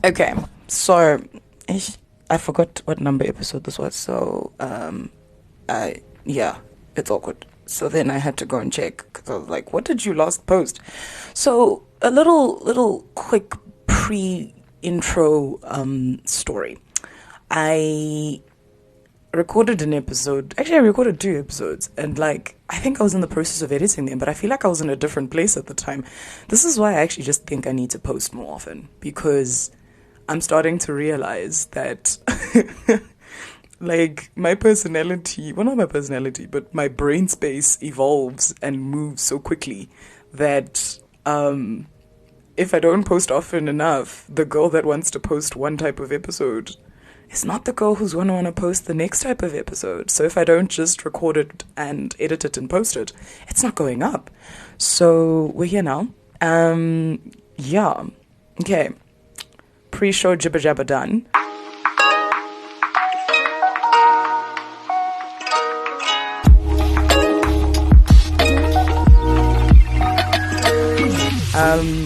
Okay, so I forgot what number episode this was, so yeah, it's awkward. So then I had to go and check because I was like, "What did you last post?" So a little quick pre-intro story. I recorded an episode. Actually, I recorded 2 episodes, and I think I was in the process of editing them, but I feel like I was in a different place at the time. This is why I actually just think I need to post more often, because I'm starting to realize that my personality, well, not my personality, but my brain space evolves and moves so quickly that if I don't post often enough, the girl that wants to post one type of episode is not the girl who's going to want to post the next type of episode. So if I don't just record it and edit it and post it, it's not going up. So we're here now. Yeah. Okay. Pre-show jibber jabber done.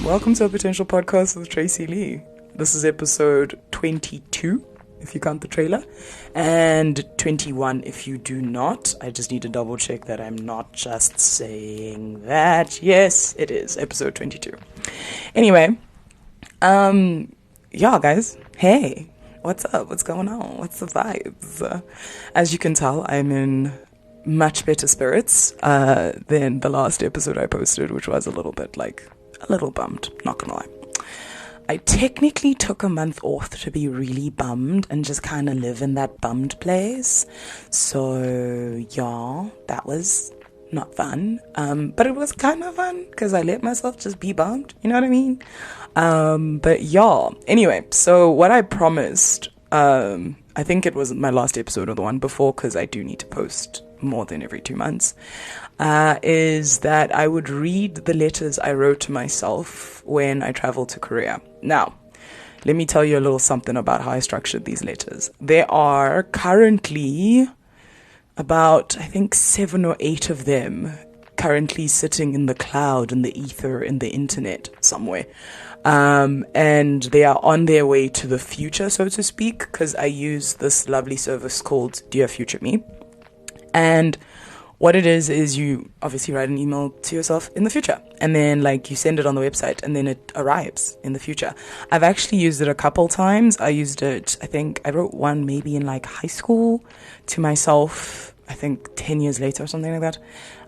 Welcome to a potential podcast with Tracy Lee. This is episode 22, if you count the trailer, and 21 if you do not. I just need to double check that I'm not just saying that. Yes, it is episode 22. Anyway, yeah, guys. Hey, what's up? What's going on? What's the vibes? As you can tell, I'm in much better spirits than the last episode I posted, which was a little bummed, not gonna lie. I technically took a month off to be really bummed and just kind of live in that bummed place. So, yeah, that was not fun. But it was kind of fun because I let myself just be bummed. You know what I mean? But yeah, anyway, so what I promised, I think it was my last episode or the one before, because I do need to post more than every 2 months, is that I would read the letters I wrote to myself when I traveled to Korea. Now, let me tell you a little something about how I structured these letters. There are currently about, I think, 7 or 8 of them currently sitting in the cloud, in the ether, in the internet somewhere. And they are on their way to the future, so to speak, because I use this lovely service called Dear FutureMe. And what it is you obviously write an email to yourself in the future, and then you send it on the website, and then it arrives in the future. I've actually used it a couple times. I used it, I think I wrote one maybe in high school to myself, I think 10 years later or something like that.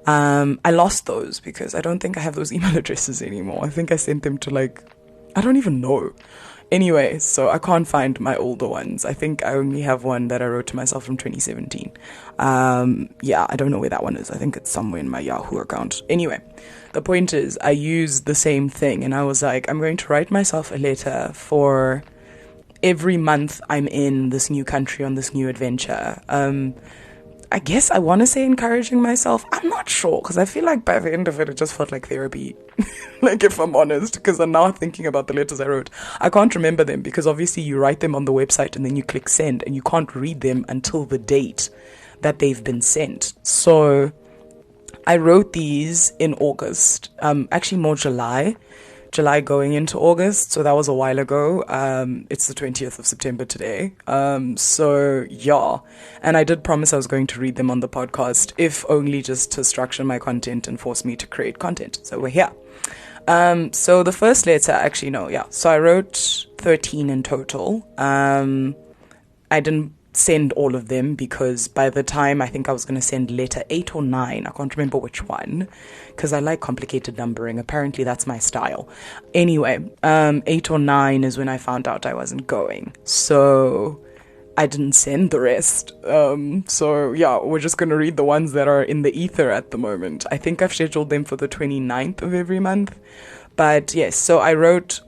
I lost those because I don't think I have those email addresses anymore. I think I sent them to I don't even know. Anyway, so I can't find my older ones. I think I only have one that I wrote to myself from 2017. Yeah, I don't know where that one is. I think it's somewhere in my Yahoo account. Anyway, the point is I used the same thing, and I was like, I'm going to write myself a letter for every month I'm in this new country on this new adventure. I guess I want to say encouraging myself. I'm not sure, because I feel like by the end of it, it just felt like therapy. If I'm honest, because I'm now thinking about the letters I wrote. I can't remember them because obviously you write them on the website and then you click send, and you can't read them until the date that they've been sent. So I wrote these in August, actually more July going into August, so that was a while ago. It's the 20th of September today. So yeah, and I did promise I was going to read them on the podcast, if only just to structure my content and force me to create content. So we're here. So the first letter, actually no, yeah. So I wrote 13 in total. I didn't send all of them because by the time I think I was going to send letter 8 or 9, I can't remember which one, because I like complicated numbering. Apparently that's my style. Anyway, 8 or 9 is when I found out I wasn't going. So I didn't send the rest. So yeah, we're just going to read the ones that are in the ether at the moment. I think I've scheduled them for the 29th of every month. But yes, so I wrote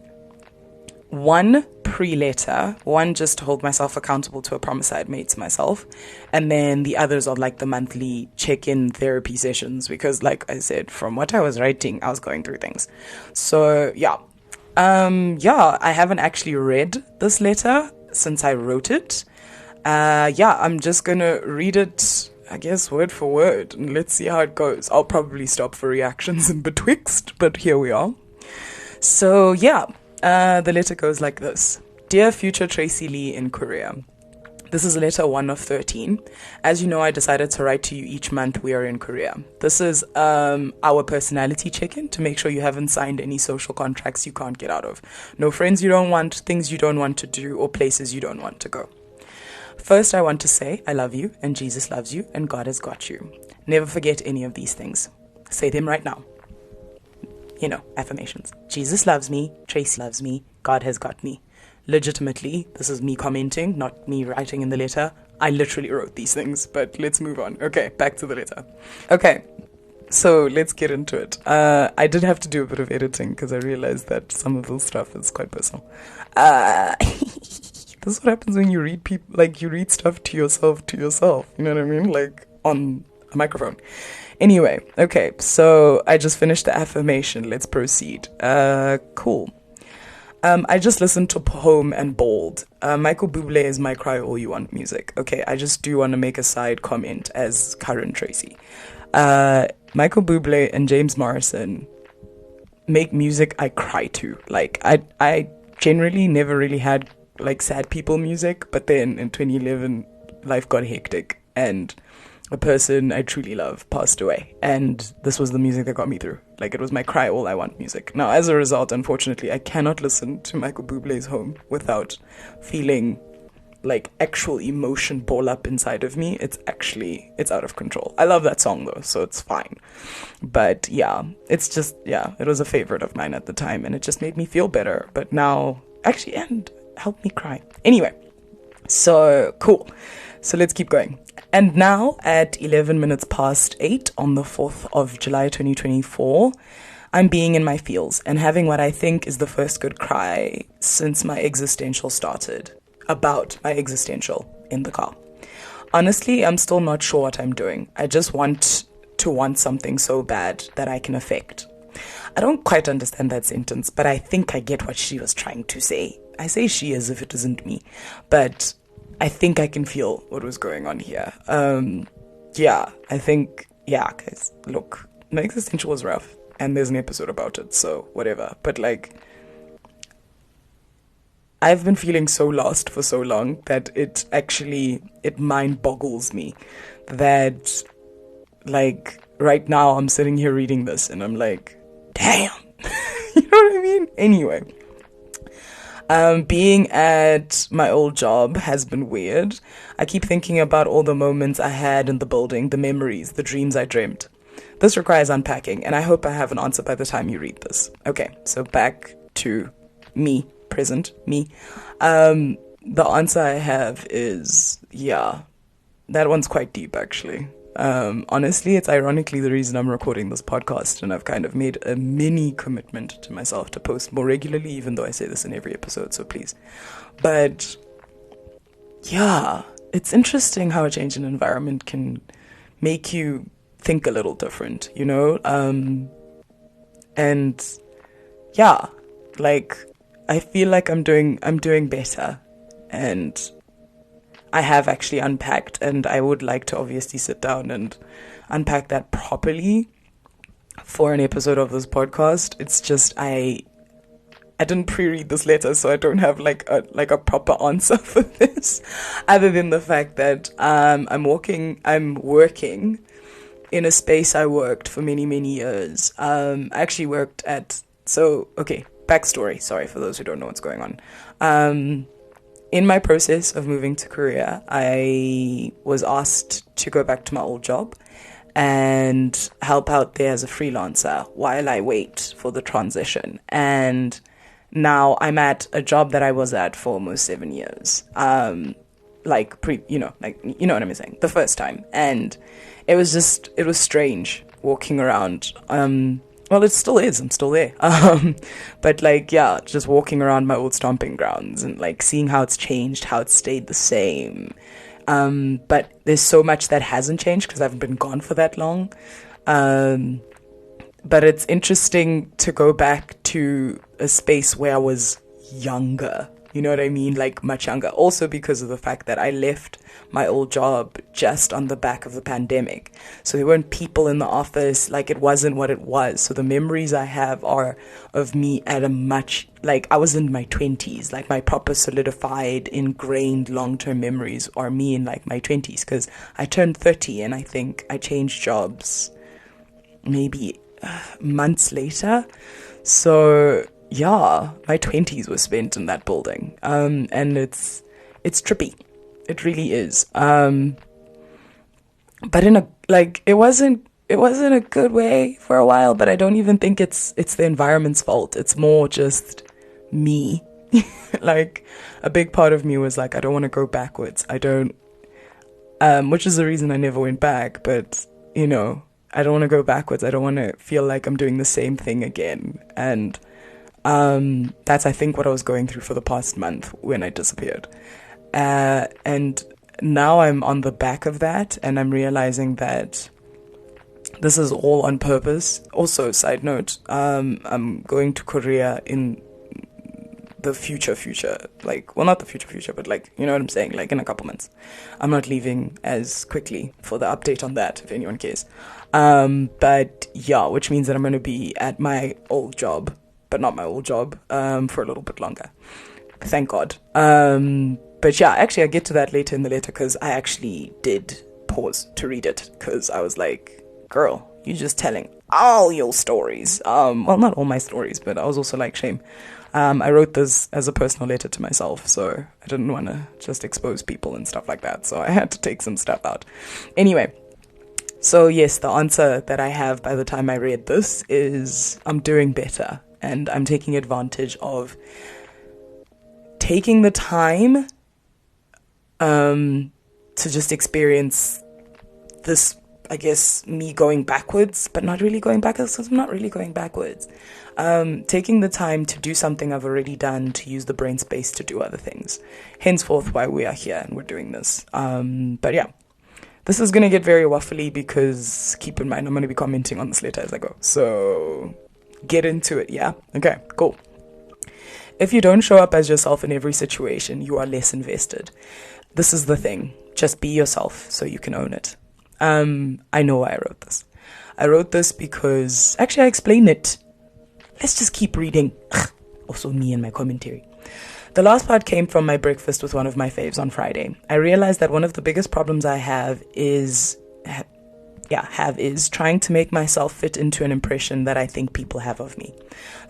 one pre-letter, one just to hold myself accountable to a promise I had made to myself, and then the others are the monthly check-in therapy sessions, because I said, from what I was writing, I was going through things. So yeah, I haven't actually read this letter since I wrote it. Yeah, I'm just gonna read it, I guess, word for word, and let's see how it goes. I'll probably stop for reactions in betwixt, but here we are. So yeah, the letter goes like this. Dear future Tracy Lee in Korea, this is letter 1 of 13. As you know, I decided to write to you each month we are in Korea. This is our personality check-in to make sure you haven't signed any social contracts you can't get out of. No friends you don't want, things you don't want to do, or places you don't want to go. First, I want to say I love you, and Jesus loves you, and God has got you. Never forget any of these things. Say them right now. You know, affirmations. Jesus loves me, Tracy loves me, God has got me. Legitimately, this is me commenting, not me writing in the letter. I literally wrote these things, but let's move on. Okay, back to the letter. Okay, so let's get into it. I did have to do a bit of editing because I realized that some of this stuff is quite personal. This is what happens when you read people, like you read stuff to yourself, you know what I mean? Like on a microphone. Anyway, okay, so I just finished the affirmation. Let's proceed. Cool. I just listened to Home and Bald. Michael Bublé is my cry all you want music. Okay, I just do want to make a side comment as current Tracy. Michael Bublé and James Morrison make music I cry to. Like, I generally never really had like sad people music, but then in 2011 life got hectic and a person I truly love passed away, and this was the music that got me through. Like, it was my cry all I want music. Now, as a result, unfortunately, I cannot listen to Michael Bublé's Home without feeling like actual emotion ball up inside of me. It's out of control. I love that song though, so it's fine. But yeah, it was a favorite of mine at the time, and it just made me feel better. But now, actually, and helped me cry. Anyway, so cool. So let's keep going. And now at 11 minutes past 8 on the 4th of July 2024, I'm being in my feels and having what I think is the first good cry since my existential started. About my existential in the car. Honestly, I'm still not sure what I'm doing. I just want something so bad that I can affect. I don't quite understand that sentence, but I think I get what she was trying to say. I say she as if it isn't me, but I think I can feel what was going on here. Guys, look, my existential was rough, and there's an episode about it, so whatever. But like, I've been feeling so lost for so long that it mind boggles me that, like, right now I'm sitting here reading this and I'm like, damn, you know what I mean? Anyway. Being at my old job has been weird. I keep thinking about all the moments I had in the building, the memories, the dreams I dreamt. This requires unpacking, and I hope I have an answer by the time you read this. Okay, so back to me, present me. The answer I have is, yeah, that one's quite deep, actually. Honestly, it's ironically the reason I'm recording this podcast, and I've kind of made a mini commitment to myself to post more regularly, even though I say this in every episode, so please. But yeah, it's interesting how a change in environment can make you think a little different, you know? And yeah, like, I feel like I'm doing better, and I have actually unpacked, and I would like to obviously sit down and unpack that properly for an episode of this podcast. It's just I didn't pre-read this letter, so I don't have like a proper answer for this, other than the fact that I'm working in a space I worked for many years. I actually worked at backstory. Sorry for those who don't know what's going on. In my process of moving to Korea, I was asked to go back to my old job and help out there as a freelancer while I wait for the transition. And now I'm at a job that I was at for almost 7 years. You know what I'm saying? The first time. And it was strange walking around. Well, it still is. I'm still there. But like, yeah, just walking around my old stomping grounds and like seeing how it's changed, how it's stayed the same. But there's so much that hasn't changed because I've been gone for that long. But it's interesting to go back to a space where I was younger. You know what I mean? Like much younger. Also because of the fact that I left my old job just on the back of the pandemic. So there weren't people in the office. Like it wasn't what it was. So the memories I have are of me at a much, like I was in my 20s. Like my proper solidified, ingrained long-term memories are me in like my 20s. Because I turned 30 and I think I changed jobs maybe months later. So yeah, my 20s were spent in that building. And it's trippy. It really is. But in a, like, it wasn't a good way for a while, but I don't even think it's the environment's fault. It's more just me. Like, a big part of me was like, I don't want to go backwards. I don't, which is the reason I never went back. But, you know, I don't want to go backwards. I don't want to feel like I'm doing the same thing again. And that's, I think, what I was going through for the past month when I disappeared. And now I'm on the back of that, and I'm realizing that this is all on purpose. Also, side note, I'm going to Korea in the future, like, well, not the future, but like, you know what I'm saying, like in a couple months. I'm not leaving as quickly for the update on that, if anyone cares. But yeah, which means that I'm going to be at my old job, but not my old job, for a little bit longer. Thank God. But yeah, actually, I get to that later in the letter because I actually did pause to read it because I was like, girl, you're just telling all your stories. Well, not all my stories, but I was also like, shame. I wrote this as a personal letter to myself, so I didn't want to just expose people and stuff like that. So I had to take some stuff out. Anyway, so yes, the answer that I have by the time I read this is I'm doing better and I'm taking advantage of taking the time to just experience this, I guess, me going backwards, but not really going backwards because I'm not really going backwards. Taking the time to do something I've already done, to use the brain space to do other things. Henceforth, why we are here and we're doing this. But yeah, this is going to get very waffly because keep in mind, I'm going to be commenting on this letter as I go. So get into it, yeah? Okay, cool. If you don't show up as yourself in every situation, you are less invested. This is the thing. Just be yourself so you can own it. I know why I wrote this. I wrote this because, actually I explained it. Let's just keep reading. Also me and my commentary. The last part came from my breakfast with one of my faves on Friday. I realized that one of the biggest problems I have is trying to make myself fit into an impression that I think people have of me.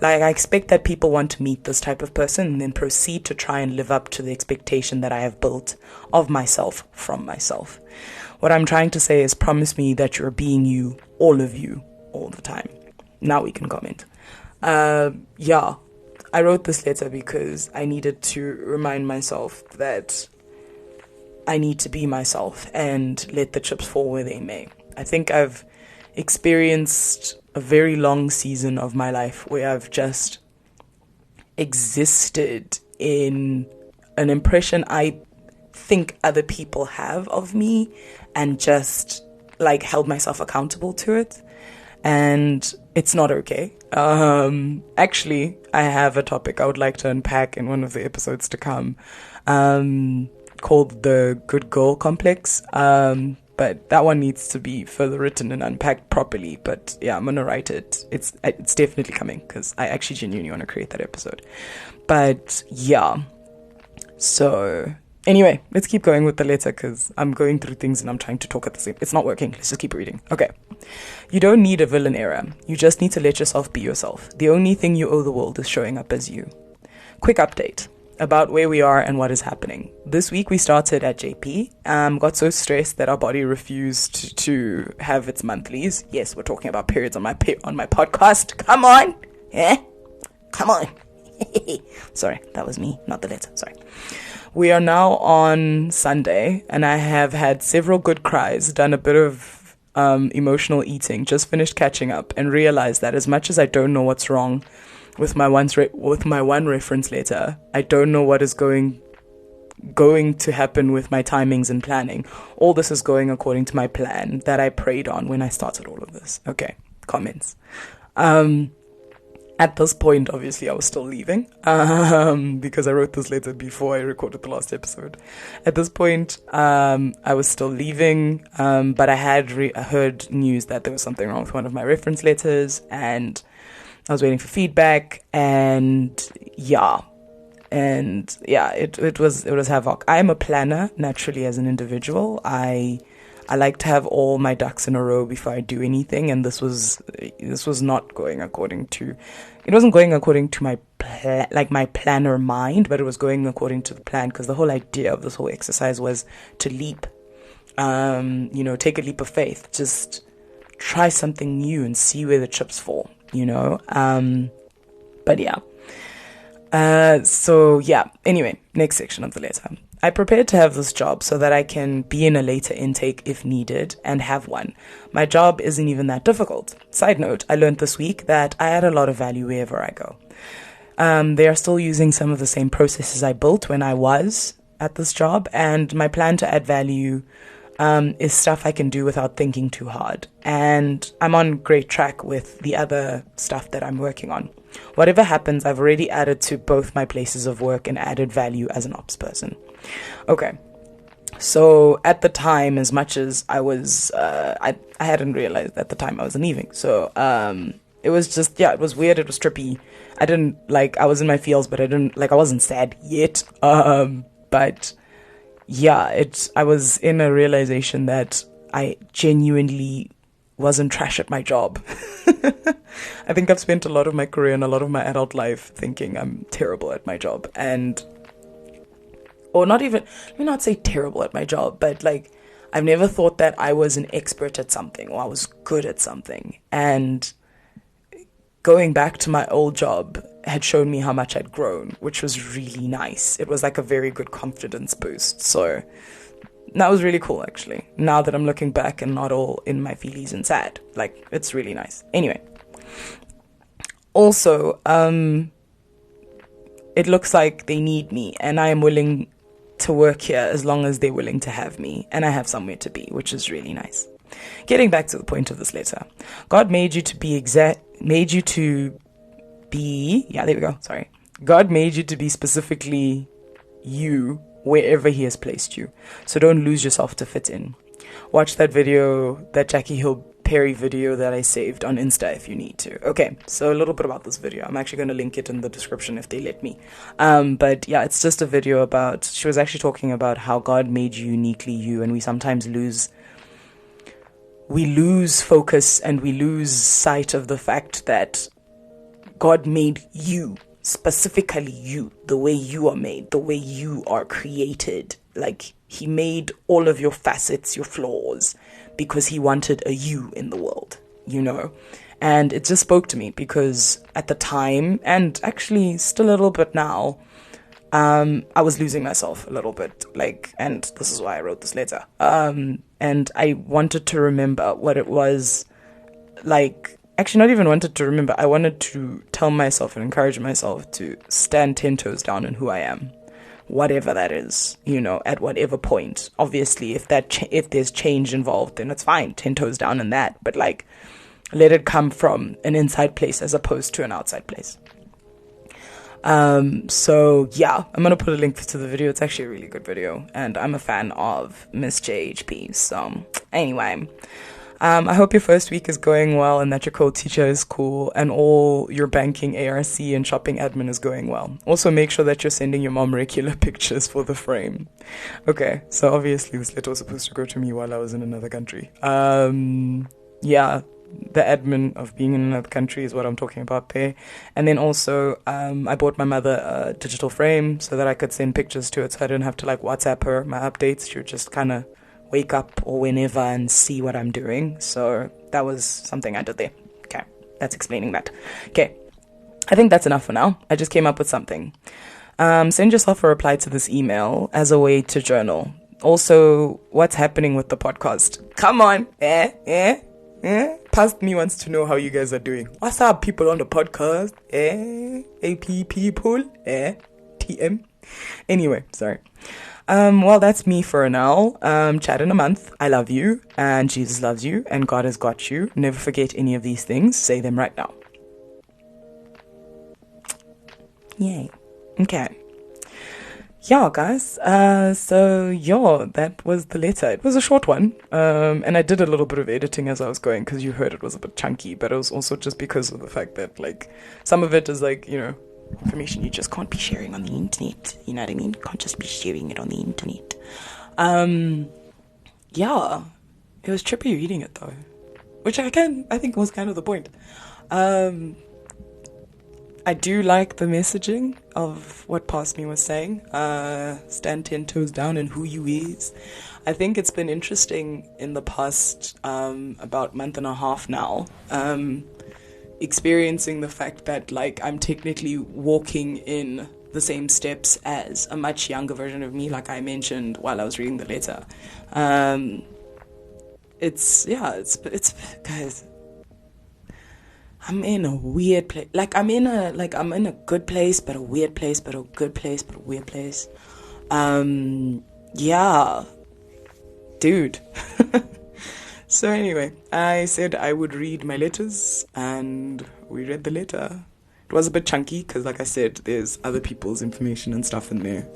Like, I expect that people want to meet this type of person and then proceed to try and live up to the expectation that I have built of myself from myself. What I'm trying to say is promise me that you're being you, all of you, all the time. Now we can comment. Yeah, I wrote this letter because I needed to remind myself that I need to be myself and let the chips fall where they may. I think I've experienced a very long season of my life where I've just existed in an impression I think other people have of me and just like held myself accountable to it. And it's not okay. Actually, I have a topic I would like to unpack in one of the episodes to come, called the good girl complex. But that one needs to be further written and unpacked properly. But yeah, I'm going to write it. It's definitely coming because I actually genuinely want to create that episode. But yeah. So anyway, let's keep going with the letter because I'm going through things and I'm trying to talk at the same. It's not working. Let's just keep reading. Okay. You don't need a villain era. You just need to let yourself be yourself. The only thing you owe the world is showing up as you. Quick update about where we are and what is happening. This week we started at JP. Got so stressed that our body refused to have its monthlies. Yes, we're talking about periods on my podcast. Come on. Eh? Come on. Sorry, that was me, not the letter. Sorry. We are now on Sunday and I have had several good cries, done a bit of emotional eating, just finished catching up and realized that as much as I don't know what's wrong with my one reference letter, I don't know what is going to happen with my timings and planning. All this is going according to my plan that I prayed on when I started all of this. Okay, comments. At this point, obviously, I was still leaving because I wrote this letter before I recorded the last episode. At this point, I was still leaving, but I had heard news that there was something wrong with one of my reference letters, and I was waiting for feedback, and it was havoc. I'm a planner naturally as an individual. I like to have all my ducks in a row before I do anything, and this was not going according to. It wasn't going according to my my planner mind, but it was going according to the plan, because the whole idea of this whole exercise was to leap, take a leap of faith, just try something new and see where the chips fall, but yeah. Anyway, next section of the letter. I prepared to have this job so that I can be in a later intake if needed and have one. My job isn't even that difficult. Side note, I learned this week that I add a lot of value wherever I go. They are still using some of the same processes I built when I was at this job, and my plan to add value is stuff I can do without thinking too hard. And I'm on great track with the other stuff that I'm working on. Whatever happens, I've already added to both my places of work and added value as an ops person. Okay, so at the time, as much as I was, I hadn't realized at the time I was leaving. So it was just, it was weird. It was trippy. I was in my feels, but I wasn't sad yet. But yeah, I was in a realization that I genuinely wasn't trash at my job. I think I've spent a lot of my career and a lot of my adult life thinking I'm terrible at my job, let me not say terrible at my job, but I've never thought that I was an expert at something or I was good at something. And going back to my old job had shown me how much I'd grown, which was really nice. It was like a very good confidence boost. So that was really cool, actually. Now that I'm looking back and not all in my feelies and sad, it's really nice. Anyway, also, it looks like they need me, and I am willing to work here as long as they're willing to have me, and I have somewhere to be, which is really nice. Getting back to the point of this letter, God made you to be God made you to be specifically you wherever he has placed you. So don't lose yourself to fit in. Watch that video, that Jackie Hill Perry video that I saved on Insta if you need to. Okay, so a little bit about this video. I'm actually going to link it in the description if they let me. But yeah, it's just a video about, she was actually talking about how God made you uniquely you, and we sometimes lose focus and we lose sight of the fact that God made you, specifically you, the way you are made, the way you are created. He made all of your facets, your flaws, because he wanted a you in the world, And it just spoke to me because at the time, and actually still a little bit now, I was losing myself a little bit, and this is why I wrote this letter. And I wanted to remember what it was actually not even wanted to remember. I wanted to tell myself and encourage myself to stand 10 toes down in who I am, whatever that is, at whatever point. Obviously, if there's change involved, then it's fine, 10 toes down in that. But let it come from an inside place as opposed to an outside place. So yeah, I'm going to put a link to the video. It's actually a really good video, and I'm a fan of Miss JHP. So anyway, I hope your first week is going well and that your co-teacher is cool and all your banking, ARC, and shopping admin is going well. Also, make sure that you're sending your mom regular pictures for the frame. Okay, so obviously this letter was supposed to go to me while I was in another country. Yeah, the admin of being in another country is what I'm talking about there. And then also, I bought my mother a digital frame so that I could send pictures to it, so I didn't have to WhatsApp her my updates. She would just kind of wake up or whenever and see what I'm doing. So that was something I did there. Okay, that's explaining that. Okay, I think that's enough for now. I just came up with something. Send yourself a reply to this email as a way to journal. Also, what's happening with the podcast? Come on, Past me wants to know how you guys are doing. What's up, people on the podcast? APPeople? TM? Anyway, sorry. Well, that's me for now. Chat in a month. I love you, and Jesus loves you, and God has got you. Never forget any of these things. Say them right now. Yay. Okay. Yeah, guys. That was the letter. It was a short one. And I did a little bit of editing as I was going because you heard it was a bit chunky, but it was also just because of the fact that, like, some of it is, like, you know, information you just can't be sharing on the internet. You know what I mean? Can't just be sharing it on the internet. Yeah. It was trippy reading it, though. Which I think was kind of the point. I do like the messaging of what Past Me was saying. Stand 10 toes down and who you is. I think it's been interesting in the past about month and a half now, experiencing the fact that, like, I'm technically walking in the same steps as a much younger version of me, like I mentioned while I was reading the letter. It's guys, I'm in a weird place. Like, I'm in a good place, but a weird place, but a good place, but a weird place. Yeah. Dude. So anyway, I said I would read my letters, and we read the letter. It was a bit chunky, because like I said, there's other people's information and stuff in there.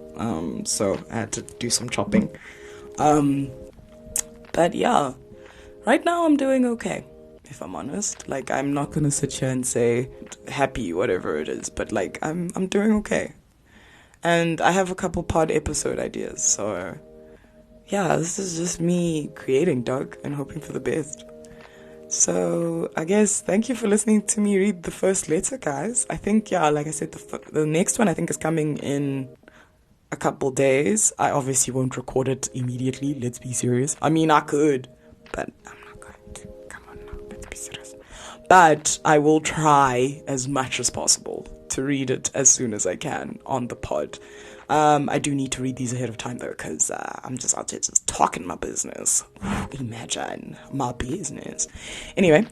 So I had to do some chopping. But yeah, right now I'm doing okay. If I'm honest, like, I'm not gonna sit here and say happy, whatever it is, but like, I'm doing okay, and I have a couple pod episode ideas. So yeah, this is just me creating, dog, and hoping for the best. So I guess thank you for listening to me read the first letter, guys. I think, yeah, like I said, the next one I think is coming in a couple days. I obviously won't record it immediately. Let's be serious. I mean, I could, but I'm not going to. Come on now, let's be serious. But I will try as much as possible to read it as soon as I can on the pod. I do need to read these ahead of time, though, because I'm just out there just talking my business. Imagine my business. Anyway,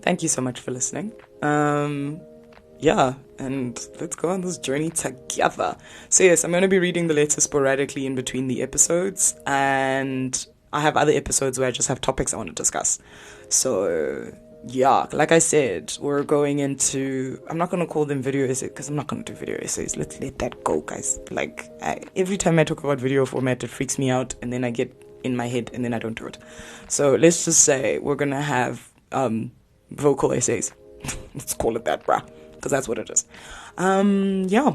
thank you so much for listening. Yeah, and let's go on this journey together. So yes, I'm going to be reading the letter sporadically in between the episodes, and I have other episodes where I just have topics I want to discuss. So yeah, like I said, we're going into, I'm not going to call them video essays, because I'm not going to do video essays. Let's let that go, guys. Like, every time I talk about video format, it freaks me out, and then I get in my head, and then I don't do it. So let's just say we're going to have vocal essays. Let's call it that, bruh, because that's what it is. Yeah,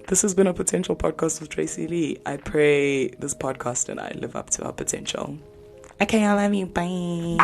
this has been a potential podcast with Tracy Lee. I pray this podcast and I live up to our potential. Okay, I love you. Bye.